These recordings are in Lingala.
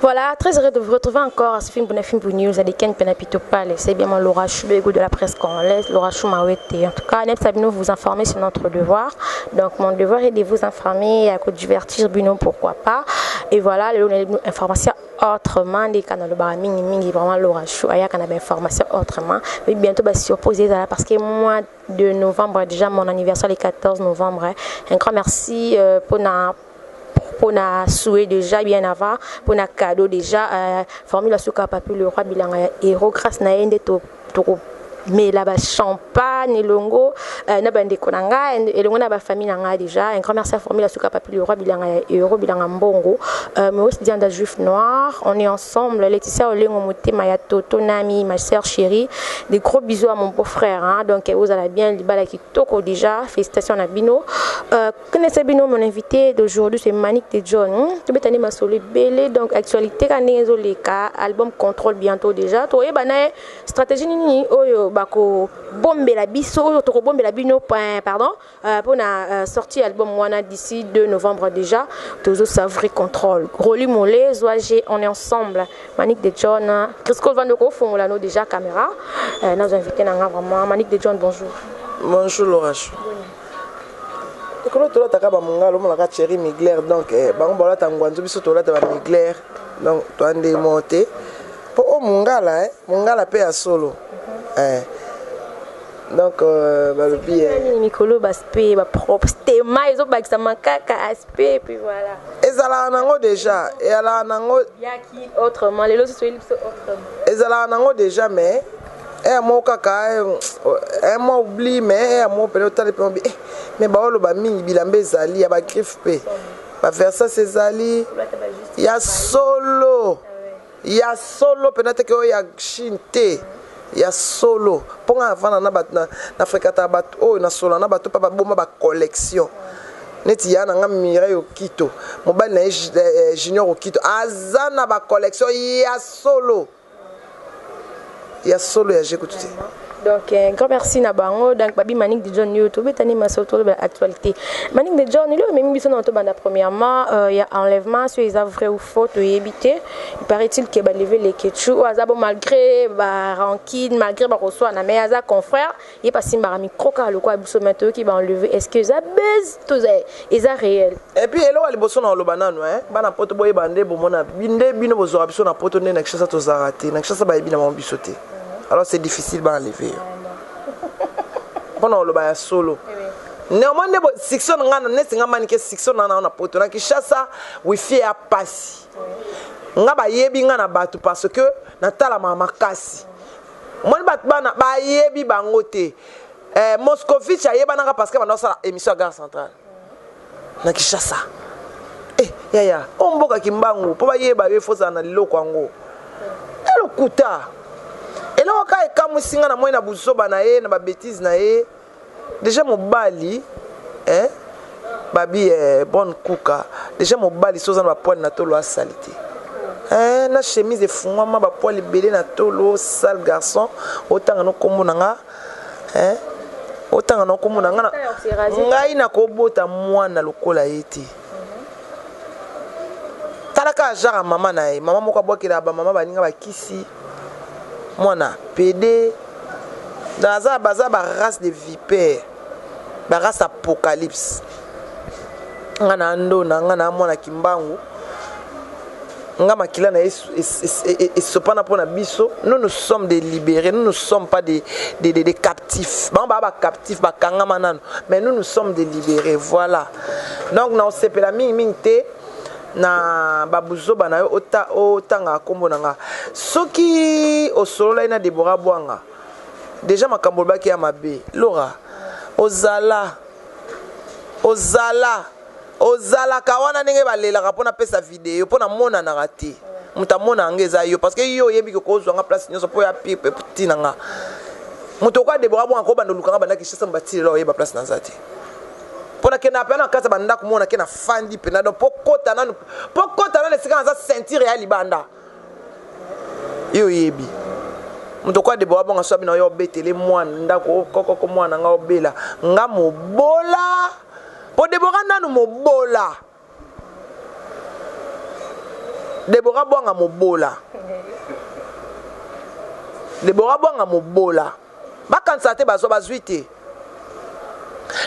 Voilà, très heureux de vous retrouver encore à ce film News avec Ken Penapito Pale. C'est bien mon Laura Chou, le goût de la presse congolaise, Laura Chou Mawete. En tout cas, Nep Sabino vous informer sur notre devoir. Donc, mon devoir est de vous informer à coup de divertir, Bino, pourquoi pas. Et voilà, l'information autrement, des canaux de Mingi, vraiment Laura Chou, il y a une information autrement. Mais bientôt, surposer parce que mois de novembre, déjà mon anniversaire, le 14 novembre. Un grand merci pour na souhait déjà bien avant pour na cadeau déjà formule suka papi le roi bilanga héros grâce na ende to mais là-bas champagne longo na bande konanga et longo na ba famille nanga déjà un grand merci à formule suka papi le roi bilanga héros bilanga mbongo mais aussi dianda juif noir on est ensemble Laetitia Olengo Motema ya Toto Nami ma sœur chérie des gros bisous à mon beau-frère hein? Donc vous allez bien libala qui toko déjà félicitations à Bino connaissez Bino mon invité d'aujourd'hui c'est Manick de John tu peux t'animer solide belé donc actualité kanezo leka album contrôle bientôt déjà to yebana stratégie nini oyo bako bombe la biso to bombe la bino pardon pour na sortie album wana d'ici 2 novembre déjà toujours savourer contrôle Roli Molé Zoagé on est ensemble Manick de John Crisco Vandoko fongola no déjà caméra nous invité nanga vraiment Manick de John bonjour. Bonjour Laura Chou. Quand tu as un mongalo, on a chéri Migler donc bango bala tangwanzo biso to la ta Migler donc to ande monter pour mongala mongala pe ya solo donc le bien Nicolo Baspé ba propre tema ils ont ba ça makaka aspect puis voilà ezala nango déjà et ala nango ya qui autrement les autres autrement ezala nango déjà mais moi kaka moi oublie mais moi peut-être mais baolo ba mingi bilambe zali ya ba griffe pe ba versa sezali ya solo peut-être que ya chinte ya solo ponga avant na batna na frekata bat o na solo na bato pa ba bomba ba collection neti ya na ngam Okito mobile na junior Okito azana ba collection ya solo ya j'écoute. Donc un grand merci na bango donc babi Manick de John YouTube tani ma surtout actualité Manick de John il a même biso na to banda premièrement il y a enlèvement sur les vrai ou faux to yebité il paraît-il que ba lever les ketchu ou azabo malgré ba rancune malgré ba reçoit na mais aza confrère il pas si mara micro ka le quoi biso maintenant qui va enlever est-ce que ça baise tout ça et ça réel et puis elo ali boso na lo banano bana poto boye bande bo mona binde bino bozo biso na poto ne na kishasa to zarate na kishasa ba bina mo bisoté. Alors c'est difficile d'enlever. Pendant le baya solo. Néanmoins, section ngana nesinga manike section nana na poto na Kishasa wifi ya pasi. Nga ba yebi ngana batu parce que na tala mama kasi. Mon bat bana ba yebi bangote. Moscovitch ayeba nanga parce que bana sala émission à Gare Centrale. Na Kishasa. Ya omboka kimbangu po ba yeba be fosa na liloko ango. Elo kuta. Et là, quand je suis na buzoba na ye na ba bêtise na ye déjà mobali babi bonne kuka déjà mobali soza na poil na tolo salité na chemise e fungwa ba poil belé na tolo sale garçon autant no komona nga autant no komona nga ngai na kobota mwana lokola yeti talaka jara mama na ye mama moko abokela ba mama baninga bakisi Mona, PD, dans la race de vipères, la race apocalypse. Ngana mona kimbangu. Ngama kilana et sopana pour na biso. Nous sommes des libérés, nous ne sommes pas des captifs. Baba captifs, ba kangama nano. Mais nous sommes des libérés, voilà. Donc na osepela mingte. Na babuzo bana yo otanga kombo nanga soki osolola ina Deborah Bwanga déjà makambo baki ya mabe Laura ozala kawana ndenge balela kapona pesa video pona mona na rate mutamona ngeza yo parce que yo yebi ko kozwanga place nyoso po ya pipe putina nga mutoko Deborah Bwanga ko bando lukanga banda Kishasa mbatile lo yeba place na zati pona kena pena kasa banda kumona kena fandi pena do pokota na le sika na ceinture ya libanda yo yebi muto kwa de boa bonga swabi na yo betele mwana ndako koko mwana nga obela nga mobola po de boga nanu mobola Deborah Bwanga mobola. Deborah Bwanga mobola. Bakansa te bazo bazuite.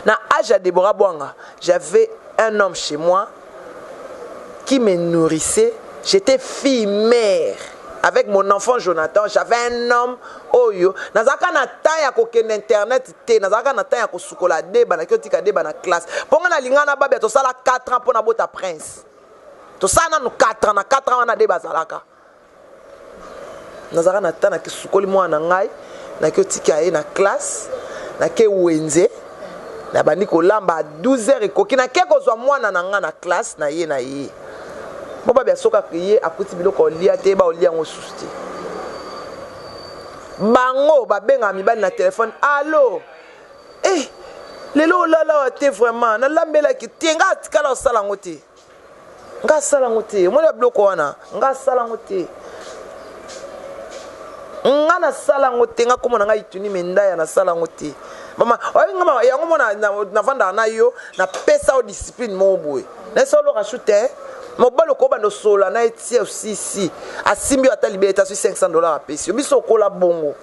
Na âge à Deborah Bwanga, j'avais un homme chez moi qui me nourrissait. J'étais fille-mère. Avec mon enfant Jonathan, j'avais un homme oyo. Nazaka na temps ya kokende internet te, nazaka na temps ya kosukola deba na kiotika deba na classe. Ponga na lingana babia to sala 4 ans pona bota prince. To sala na 4 ans na 4 ans na deba zalaka. Nazaka na temps na kisukoli mwana ngai na kiotika ye na classe na ke wenze na bandi kolamba 12h ekoki na ke kozwa mwana na nga na classe na ye na ye. Boba bia soka kriye akuti biloko olia te ba olia ngo susti. Bango ba benga mibali na téléphone. Allô? Eh, lelo lala te vraiment na lambela ki tenga tikala osala ngote. Nga sala ngote. Mo le biloko wana, nga sala ngote. Nga na sala ngote nga komona nga ituni mendaya na sala ngote. Mama, oyi ngama yango mona na vanda na yo na pesa o discipline mo boy. Na solo rachute mobalo ko bando sola na etie aussi si asimbi ata liberté sur $500 à pesi biso kola bongo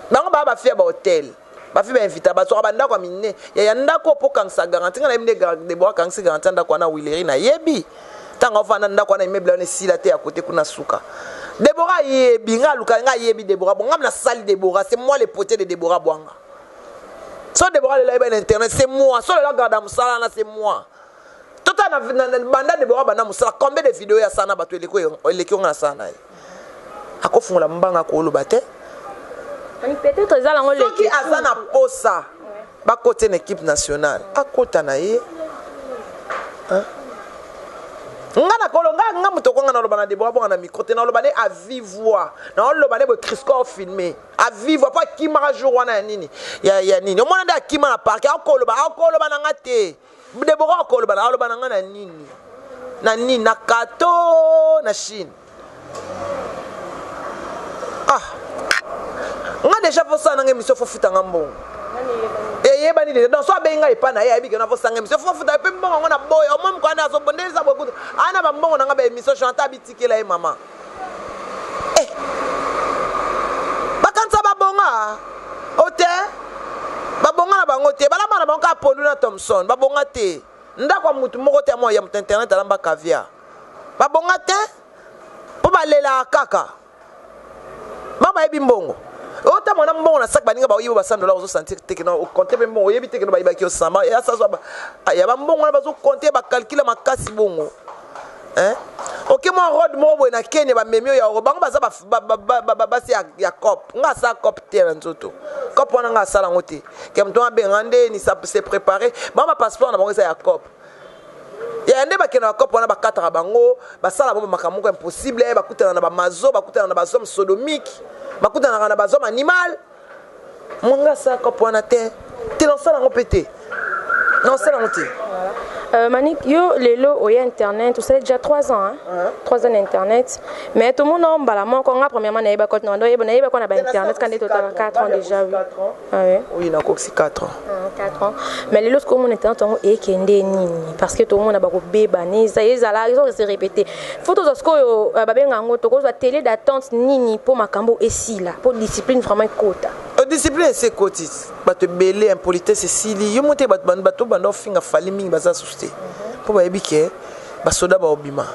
bango ba fia ba hotel ba fi ba invita ba soka banda kwa mine ya ndako po kangsa garantie na imde de bois kangsi garantie ndako na wileri na yebi tanga ofana ndako na immeuble na sila te à côté kuna suka Deborah yebi nga luka nga yebi Deborah bonga na salle Deborah c'est moi le poté de Deborah Bwanga so Deborah le live internet c'est moi so le garde musala na c'est moi Tota na banda Deborah bana musala combien de vidéos ya sana bato eleki nga sana akofungola mbanga ko loba te peut-être ça la ngole qui azana posa ba côté une équipe nationale akota na ye ngana kolonga nga mutoko nga na loba na Deborah bonga na micro te na loba ne à vive voix na loba ne bo Crisco filmé à vive voix pas kimara jour wana nini ya nini o mona da kimara park akoloba na ngate Deborah akoloba na loba na nga na nini na kato na Chine nga déjà faut ça na émission faut futa ngambongo et bani de dans so benga epa na ye abi na faut ça émission faut futa pe mbongo na boy o mom kwa na so bondeza boku ana ba mbongo na nga ba émission chanta bitikela e mama bakanza babonga ote babonga na bango te bala mana bango ka pondu na Thompson babonga te ndako mutu moko te mo ya mutu internet alamba caviar babonga te po balela kaka mama ebi mbongo ota mona mbongo na sak baninga ba oyibo ba $100 ozo sentir tekeno o compter pe mbongo yebi tekeno ba ibaki o samba ya sa ya ba mbongo na bazo compter ba calculer makasi bongo ok moi road mo bo na Kenya ba memio ya bango baza ba ya cop nga sa cop terre nzoto cop wana nga sala ngote ke mto abengande ni ça se préparer ba passeport na bango sa ya cop ya nde ba kena cop wana ba katara bango ba sala bo makamoko impossible ba kutana na ba mazo ba kutana na ba zone sodomique ba kutana na ba zone animal monga sa cop wana te non sala ngopete non sala ngote Manik, yo lelo au internet, tu sais déjà 3 ans, 3 ans d'internet. Mais tout le monde en balamant quand premièrement naïba quand on naïba qu'on a internet quand est total 4 ans déjà. Oui, na koksi 4 ans. 4 ans. Mais les autres comme on internet on est kende nini parce que tout le monde a beaucoup bébé ni ça y est là ils ont se répéter. Faut tout ce que babenga ngo to ko télé d'attente nini pour makambo ici là pour discipline vraiment quota. Discipline c'est cotis bato belé impolitesse sili yo monte bato bando finga fali mingi baza susté pour ba ebike ba soda ba obima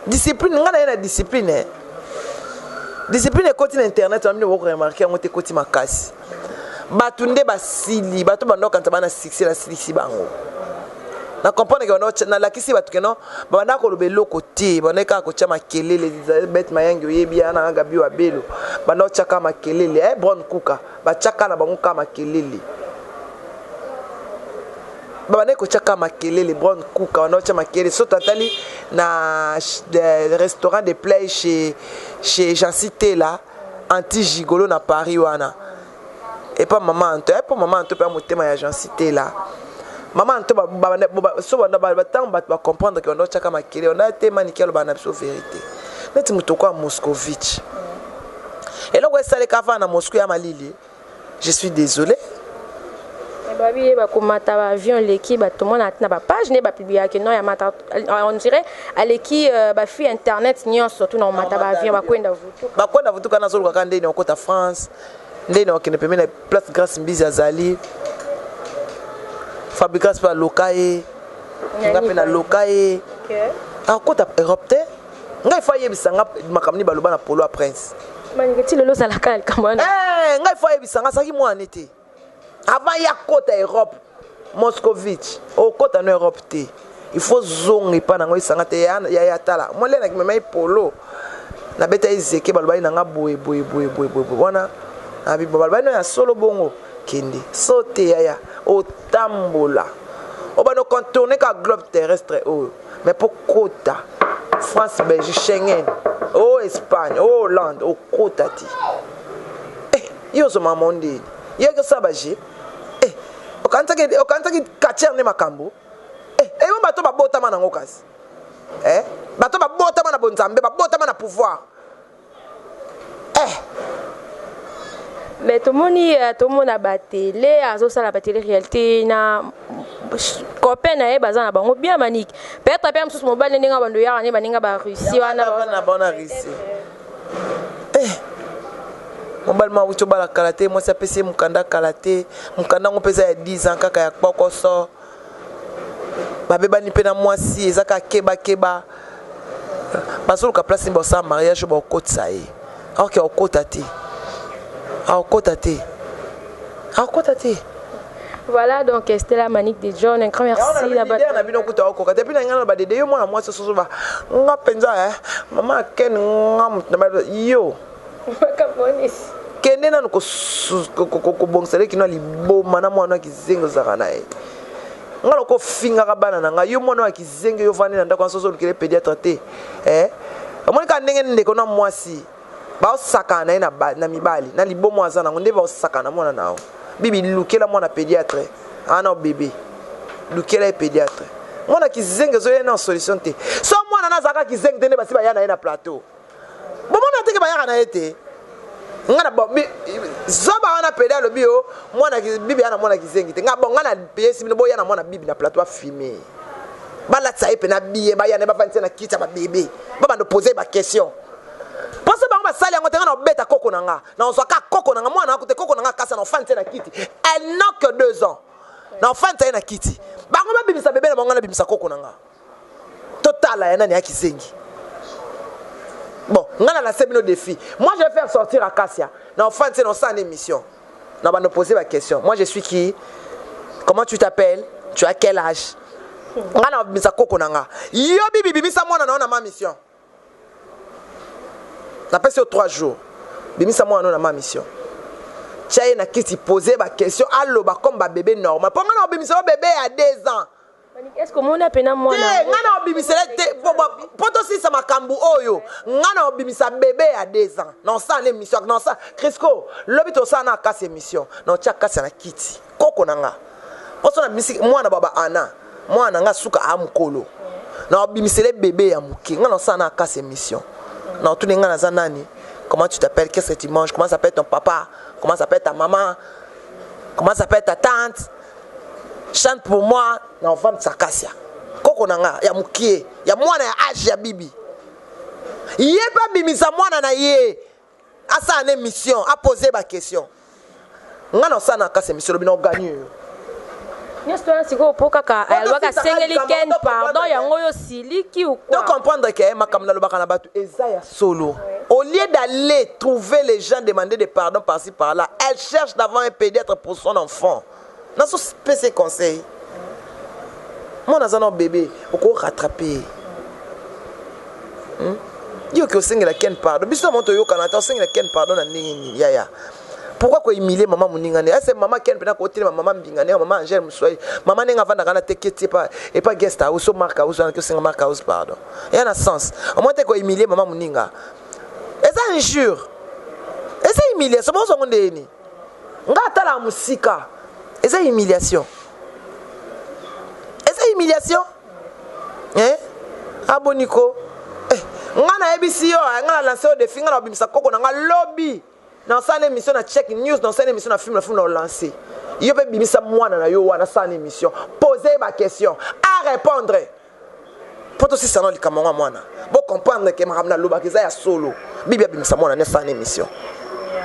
discipline ngana na discipline discipline côté internet on a remarqué monte côté makasi bato nde ba sili bato bando kanta bana succès la sili bango na comprendre que na lakisi bato que non banda ko lobelo côté banda ka ko chama kelele Elizabeth Mayangi oyebi ana gabi wa belo banda chaka makelele Brown Kuka ba chaka na bango ka makelele banda ko chaka makelele Brown Kuka banda chama makelele so tatali na restaurant de play chez Jean Cité là anti gigolo na Paris wana et pas maman pas motema ya Jean Cité là maman to so ba tant ba comprendre que on doit chaka makele on a été maniqué ba na vérité neti mutoko a Moscovitch et là où est-ce que na Moscou ya malili je suis désolé babi ba komata ba avion leki ba tout le monde na ba page ne ba publier que non ya mata on dirait aleki ba fi internet nyon surtout na mata ba avion ba kwenda vutu kana solo ka ndeni okota France ndeni okene pembe na place grâce mbizi azali fabricants par lokaye ngape na lokaye akota Europe te ngai fa yebisanga makamni baloba na polo a prince maningeti lelo sala kala kamwana ngai fa yebisanga saki mwana te avant ya kota Europe Moscovitch o kota na Europe te il faut zongi pa na ngoi sanga te ya tala mo le na kimema polo na beta izeke baloba na nga boye wana abi baloba no ya solo bongo kende sote ya o tambola o ba no contourner ka globe terrestre o mais pour kota France, Belgique, Schengen, oh Espagne, oh Hollande, oh Kotati. Yo so mamondi. Yo que ça baje. O kanta ki kacher ne makambo. Yo bato ba bota mana ngokas. Bato ba bota mana bonzambe, ba bota mana pouvoir. Mais tout le monde a battu les azo ça la battu réalité na copain na baza na bango bien manique peut-être pas même mobile ninga bando ya ne baninga ba Russie wana bona Russie mobile ma ucho bala karaté moi ça pese mukanda karaté mukanda ngo pesa ya 10 ans kaka ya kpoko so babeba ni pena mwasi ezaka keba basolo ka place bo sa mariage bo kotsa e alors que okotati voilà donc c'était la manique de John un grand merci là-bas na bino kuta okoka depuis na ngana ba de yo mwana mwasi soso ba nga penza mama ken ngam na yo kaponis kende na ko bongsele kino liboma na mwana kizengo zakana e ngalo ko finga ka bana na yo mwana kizengo yo vani na ndako soso lukele pédiatre te amoni ka ndenge ndeko na mwasi ba osakana na mibali na libomo azana ngonde ba osakana mwana nao bibi lukela mwana pédiatre ana bébé lukela pédiatre mwana kizenge zo na solution te so mwana na zaka kizenge te ne basi ba yana na plateau bo mwana te ke ba yana ete ngana bo zoba wana pédiatre bio mwana bibi ana mwana kizenge te ngabo ngana pesi bino bo yana mwana bibi na plateau a filmer bala tsaïpe na biye ba yana ba fanti na kitcha ba bébé ba bando poser ba question parce que ba sali yango tenga na beta koko nanga na ozaka koko nanga mwana akute koko nanga kasa na fante na kiti elle n'a que 2 ans na fante na kiti bango ba bimisa bébé na bango na bimisa koko nanga total ya nani akizengi bon ngana la semino défi moi je vais faire sortir Acacia na fante na sans émission na ba nous poser la question moi je suis qui comment tu t'appelles tu as quel âge ngana bimisa koko nanga yo bibi bimisa mwana na ma mission na passé 3 jours bimisa moi na ma mission chaye na kiti poser ba question allo ba comme ba bébé normal pour ngana bimisa bébé à 2 ans est-ce que mon appena moi ngana bimisa te poto si ça makambu oyo ngana bimisa bébé à 2 ans non ça l'émission non ça Crisco lobito ça na casse émission non tia casse na kiti koko nanga poso na bimisi mwana baba ana mwana nga suka amukolo na bimisa bébé ya muki ngana ça na casse émission. Non, tout le monde nani. Comment tu t'appelles? Qu'est-ce que tu manges? Comment s'appelle ton papa? Comment s'appelle ta maman? Comment s'appelle ta tante? Chante pour moi. Non, femme Sakasia. Koko nanga, ya mukie, ya mwana ya âge ya bibi. Yé pas bimisa mwana na yé. Asa une émission, a poser ma question. Ngana ça na kase émission bino gagner. Tu comprendre que makamna lobaka na batu ezaya solo. Au lieu d'aller trouver les gens demander des pardons par-ci par-là, elle cherche d'avoir un pédiatre pour son enfant. Dans son spécial conseil. Mon azana bébé, oko rattraper. Yo ki osenga la ken pardon. Biso monto yo kanata osenga la ken pardon na nini yaya. Pourquoi ko humilier maman muningane? Est-ce maman ken pena ko tele maman mbingane maman Angèle Moussouai. Maman nenga vanda kana teketi pas et pas guest house ou marque house que c'est marque house pardon. Il y a un sens. Au moins te ko humilier maman muninga. Et ça injure. Et ça humiliation. Bon so ngonde ni. Nga tala musika. Et ça humiliation. Et ça humiliation. Hein? Aboniko. Nga na ebisi yo, nga na lancer au défi, nga na bimisa koko na nga lobby. Dans cette émission, na check news, dans cette émission, na film, na lancé. yo pe bimisa mwana na yo wana sa émission poser ma question à répondre pour aussi ça non likamwa mwana bo comprendre que makamna loba kiza ya solo bibia bimisa mwana na sa émission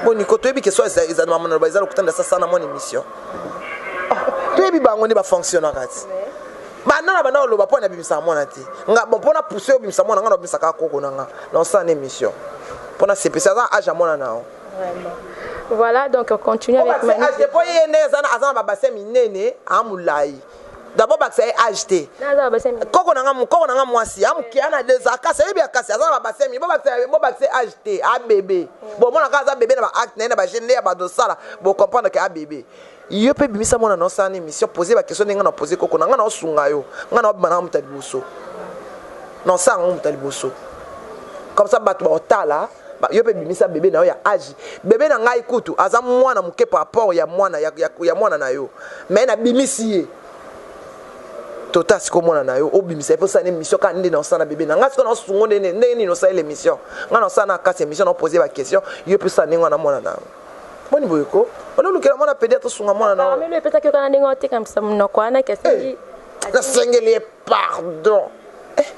bon ni koto yebi question za mama na bazalo kutanda sa na mon émission to yebi bango ni ba fonctionner kati banana bana loba po na bimisa mwana ti nga bon pona pousser bimisa mwana nga no bimisa ka koko na nga na sa émission pona c'est ça âge à mwana nao vraiment. Voilà, donc on continue avec Mani. D'abord, c'est acheté. Koko nanga mwasi, am kiana des akasa yebi akasa za babasemi, bo c'est acheté, a bébé. Bon mon akaza bébé na ba acte na ba gene ya ba dosala, bo comprendre que a bébé. Yo pe bimisa mona no sa émission poser ba question nga na poser koko nanga na osunga yo, nga na bana mutali boso. Non ça nga mutali boso. Comme ça batu ba otala. Yo pe bimisa bébé na yo ya âge bébé na ngai kutu aza mwana muke par rapport ya mwana ya mwana na yo mais na bimisi ye tota siko mwana na yo obimisa pour ça émission ka ndé na sana bébé na ngai siko na sungo ndé no sa l'émission nga na sana ka émission na poser ba question yo pe ça ninga na mwana na boni boyeko ono lukela mwana peut-être sunga mwana na mais le peut-être que kana ndinga ote comme ça no kwa na question na sengeli pardon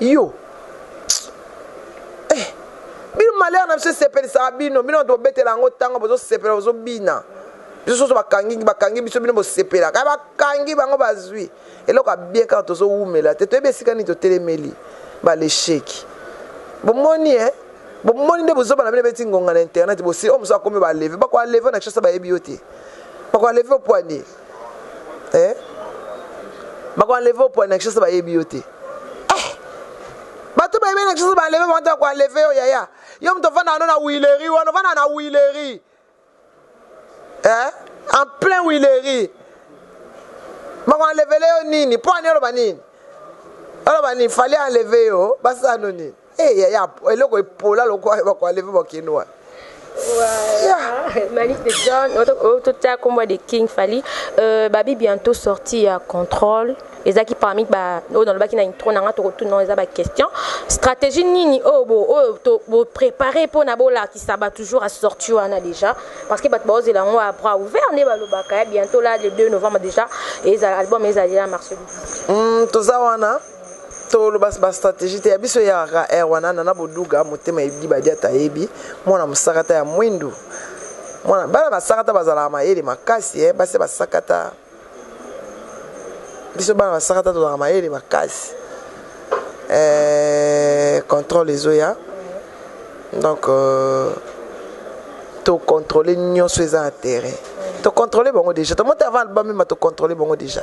yo bino malheur na biso sepelisa bino bino tobetela yango ntango bozosepela bozobina biso soso bakangi biso bino bosepela kaya bakangi bango bazwi eloko abien kaka tozowumela te toyebi esika nini totelemeli balesheki bomoni nde bozoba na bino beti ngonga na internet bosi o moso akomi baleve bakoaleve na kishasa bayebi yo te bakoaleve opoanie bakoaleve opoanie na kishasa bayebi yo te bato ba yebena kishasa ba leve mata kwa leve yo yaya yo mto vana na Willery wana vana na Willery en plein Willery mako levele yo nini po ani oloba nini fallait enlever yo basa noni yaya eloko epola lokwa kwa leve bakinoa. Malik de John, tout ça comme de King Fally, Babi bientôt sorti à contrôle. Les qui parmi dans le bac qui n'a une trône en tout non les question stratégie nini bo préparer pour nabola qui ça va toujours à sortir on a déjà parce que bat boz là on a bras ouverts ne ba lobaka bientôt là le 2 novembre déjà et les albums les allés à Marseille. To ça wana to lo bas stratégie te biso ya wana na boduga motema ebi badia tayebi mwana musakata ya mwindu mwana bala basakata bazala mayele makasi base basakata biso bana basakata to la mayele makasi contrôle les oya donc to contrôler nyonso eza intérêt to contrôler bango déjà to monter avant album même to contrôler bango déjà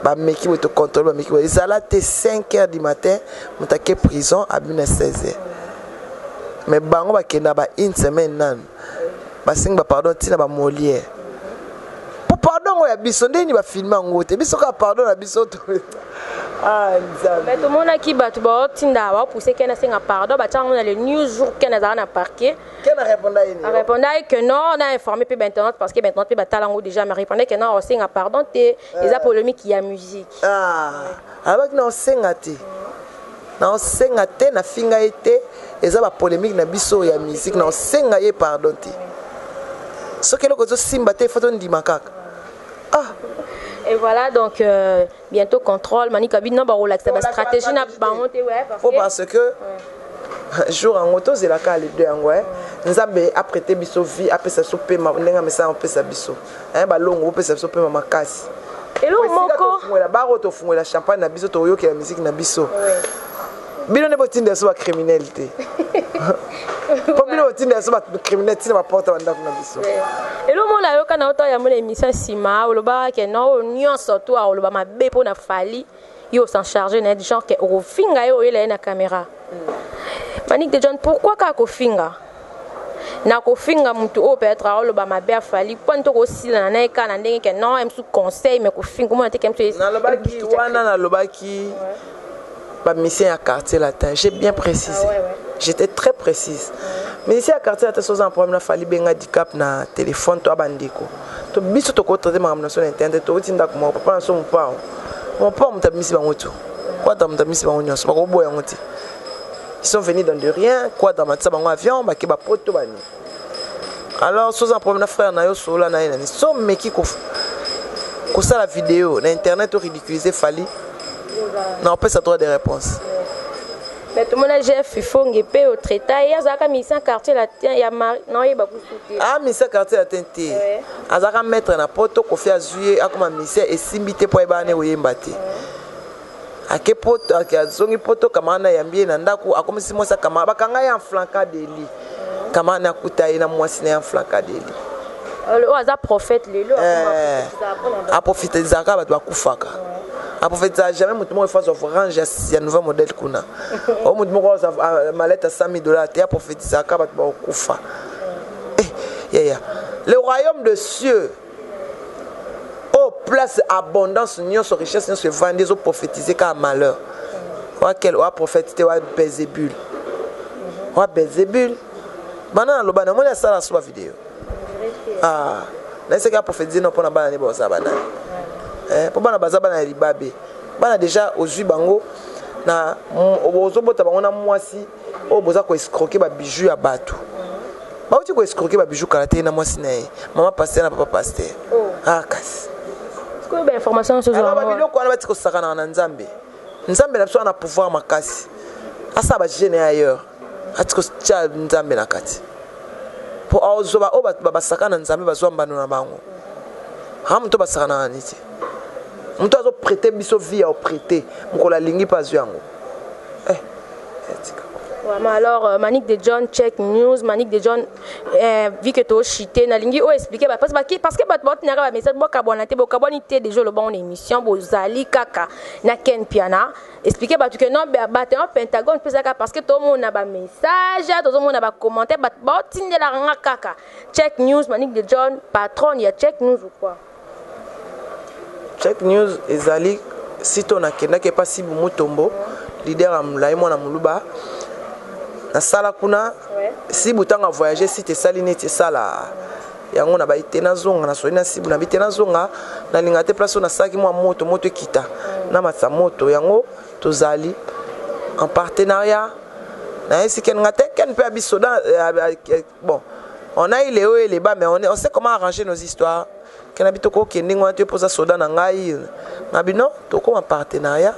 ba meki to contrôler ba meki ezala te 5h du matin mutake prison à 16h mais bango ba kenda ba une semaine nan ba sing ba pardon tina ba Molière pardon ya biso ndeni ba filmer ngote biso ka pardon na biso to mais tout le monde qui bat ba tinda wa pousser kena singa pardon ba tanga na le news jour kena za na parquet kena répondait que non on a informé pe maintenant parce que maintenant pe batalango déjà mais répondait que non on singa pardon te les a polémique il y a musique avec non singa te na finga été eza ba polémique na biso ya musique na singa ye pardon te ce que le kozo simba te photo ndima kaka. Et voilà donc bientôt contrôle Manika Bid non ba relax ba stratégie na ba monter parce que jour en auto c'est la cas les deux en ouais nzambe a prêté biso vie a pesa so pe ma ndenga mesa on pesa biso ba longo pesa so pe ma makasi et lo moko la baro to fungola champagne na biso to yoke la musique na biso bino ne botinde so ba criminalité Popino tinde so ba criminalité ba porte ba ndako na biso. Et le monde la yoka na auto ya mon émission sima oloba ke no nyonso to oloba mabe po na Fally yo s'en charger na gens que au finga yo ile na caméra. Malik de John pourquoi ka ko finga? Na ko finga mutu o peut-être oloba mabe a Fally kwanto ko sila na eka na ndenge ke non em sous conseil mais ko finga mo te kemto na lobaki wana na lobaki ba mission à quartier latin j'ai bien précisé. J'étais très précise. Mais ici à quartier latin chose en problème na Fally benga handicap na téléphone to abandiko. To biso to ko traiter ma sur internet to tinda ko mo papa na so mon père mutabisi bango tout. Quoi dans mutabisi bango nyonso ba ko boya ngoti. Ils sont venus dans de rien, quoi dans matsa bango avion ba ke ba poto bani. Alors chose en problème na frère na yo sola na ina ni so meki ko Comme ça la vidéo, l'internet a ridiculisé Fali. Non, on peut ça trouver des réponses. Mais tout le monde a chef, il faut que paye au traiteur. Il y a un mission quartier là, il y a non, il y a beaucoup de ah, mission quartier là, tenté. Azaka mettre na poto ko fait azuye akoma mission et simbité pour ebane oyembate. Ake poto akazongi poto kamana yambie na ndaku akomisi mosa kama bakanga ya flanka deli. Kamana kutaye na mwasi na ya flanka deli. Le oaza prophète lelo a profiter des arabes ba kufaka. A profiter jamais mutu mo façon orange ya nouveau modèle kuna. O mutu mo ko maleta $100,000 te a profiter des arabes ba kufa. Le royaume de cieux au place abondance union sur richesse se vend des autres prophétiser comme malheur. Quel a prophétisé wa Bézébul. Wa Bézébul. Bana lo bana mo la sala sur vidéo. Ah, là c'est qu'il a prophétisé non pour na bana ni boza bana. Pour bana baza bana ribabe. Bana déjà aux bango na ozo bota bango na mwasi o boza ko escroquer ba bijoux ya batu. Ba uti ko escroquer ba bijoux karaté na mwasi na ye. Maman pasteur na papa pasteur. Ah kasi. Est-ce que ben information sur ça? Ba biloko na batiko sakana na Nzambe. Nzambe na biso na pouvoir makasi. Asa ba gêner ailleurs. Atiko tcha Nzambe na kati. Pour ozoba o ba sakana Nzambe bazwa mbano na bango. Ha mto ba sakana niti. Mto azo prêter biso vie au prêter. Mkola lingi pas yango. Alors, Manic de John, check news, Manic de John, vu que tu as chité, na lingi, expliquer, parce que tu n'as message, tu déjà le bon émission, Bozali, Kaka, na Ken Piana, expliquer, que non, un Pentagone, parce que tout le monde a un message, tout le monde a un commentaire, tu n'as pas Kaka. Check news, Manic de John, patron, il y a check news ou quoi? Check news, Ezali, si tu as un pas si Mutombo, leader à Mona Muluba. Na sala kuna si butanga voyager si te saline te sala yango na baite na zonga na soina sibu na bite na zonga na linga te place na saki mo moto kita na matsa moto yango tozali en partenariat na esi ken ngate ken pe abisoda bon on a eu les hauts et les bas mais on sait comment arranger nos histoires ken abito ko kendingo te posa soda na ngai na bino to ko en partenariat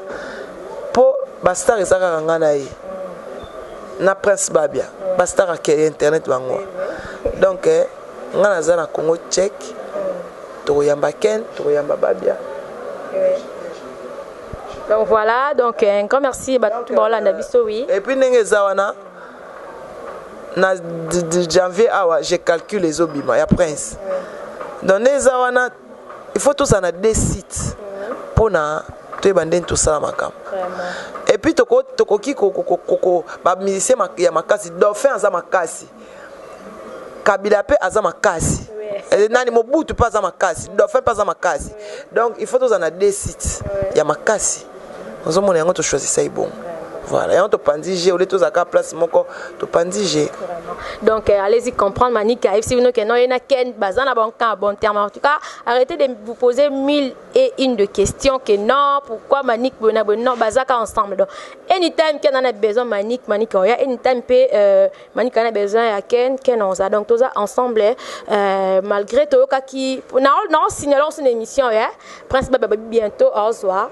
po bastar ezaka ngana yi na presse babia bastara ke internet bango donc ngana za na Congo check to yamba ken to yamba babia. Donc voilà, donc un grand merci tout bon na biso oui. Et puis ndenge zawana na de janvier awa je calcule les obima ya prince donc les zawana il faut tous en a des sites pour na to ebanden to sala makam. Et puis tokoki koko ba musicien ya makasi dauphin aza makasi Kabila pe aza makasi nani Mobutu pas aza makasi dauphin pas aza makasi donc il faut tous en a des sites ya makasi ozo mona yango to choisir ça bon voilà et on te pandije ou les tous à place moko to pandije donc allez-y comprendre Manic si vous que non il y a ken bazana bon terme en tout cas arrêtez de vous poser 1001 de questions que non pourquoi Manic non bazaka ensemble donc anytime ken on a besoin Manic ya anytime pe Manic on a besoin ya ken on a donc tous ensemble malgré tout qui non signalons une émission ya prince bientôt au revoir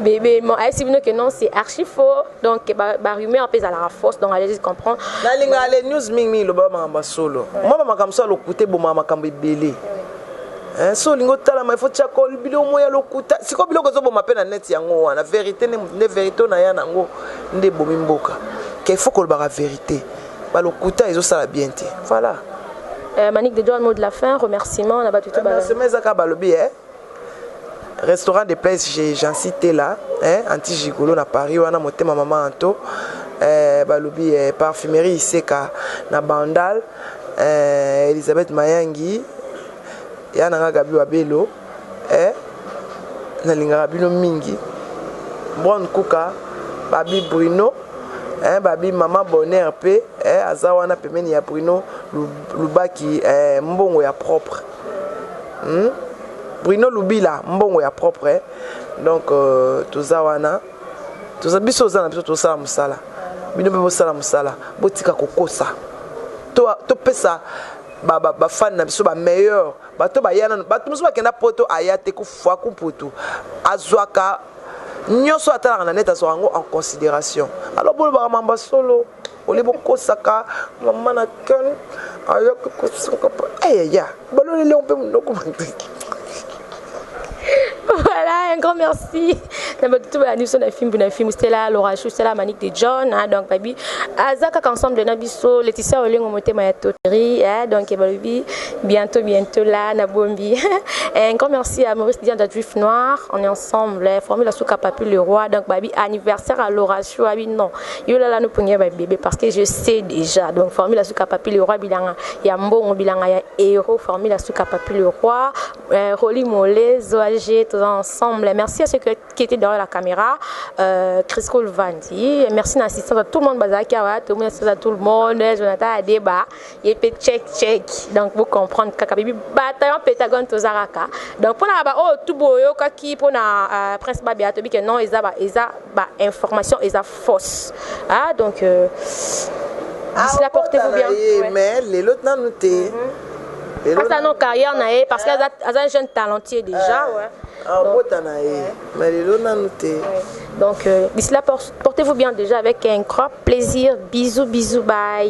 bébé mon si vous que non c'est archi faux donc ba rumeur pèse à la force donc allez-y comprendre la linga les news mingi lo ba mamba solo moi makambo solo kuté bo makambo ibele so lingo tala ma faut tchako bilo moya lokuta siko biloko zo bo mapena net yango wana vérité ne vérité na ya nango nde bo mimboka qu'il faut que le ba vérité ba lokuta ezo sala bien te voilà Manic de John mot de la fin remerciement on a battu tout ba semaine zaka balobi restaurant de place j'en cité là anti gigolo na Paris wana motema maman Anto balobi parfumerie Iseka na Bandal Elisabeth Mayangi yana nga Gabi Wabelo na linga bino mingi Bon Kuka babi Bruno babi maman Bonheur pe azawana pemeni ya Bruno Lubaki mbongo ya propre Bruno Lubila mbongo ya propre donc tozawana tozabiso za na biso tosala musala bino be bosala musala botika kokosa to pesa bafani na biso bameilleur bato bayana bato mosusu bakenda poto aya te kufwa kuputu azwaka nyonso atalaka na net azwaka yango en considération alors bolobaka mamba solo oli bokosaka mama na ken ayoki kosaka eya balolele mpe monoko Voilà, un grand merci. C'était là, Laura Chou, c'était la Manique de John. Donc, baby, Azaka ensemble de Nabiso, Laetitia Oling, on montait ma toterie. Donc, bientôt là, Nabombi. Un grand merci à Maurice Diane d'Adjuif Noir. On est ensemble, Formule Souka Papu le roi. Donc, baby, anniversaire à Laura Chou. Non, il y a là, nous pouvons bébé parce que je sais déjà. Donc, Formule Souka Papu le roi, Bilanga, Yambo, Bilanga, Héros, Formule Souka Papu le roi, Rolly Mollet, Zoagé, tous ensemble. Merci à ceux qui étaient derrière la caméra. Crisco Vandi. Merci à l'assistance à tout le monde. Merci à tout le monde. Jonathan Adeba. Et puis check. Donc, vous comprenez. Kakabibi bataillon Pétagone Tozaraka. Donc, pour la tout boyo kaki pour la Prince Babiato que non, ils ont information, ils ont fausse. Donc, d'ici là, portez-vous bien. Mais les autres n'ont noté. Parce nos carrières parce qu'elles ont un jeune talentier déjà. Mais les autres n'ont noté. Donc, d'ici là, portez-vous bien déjà avec un grand plaisir. Bisous, bye.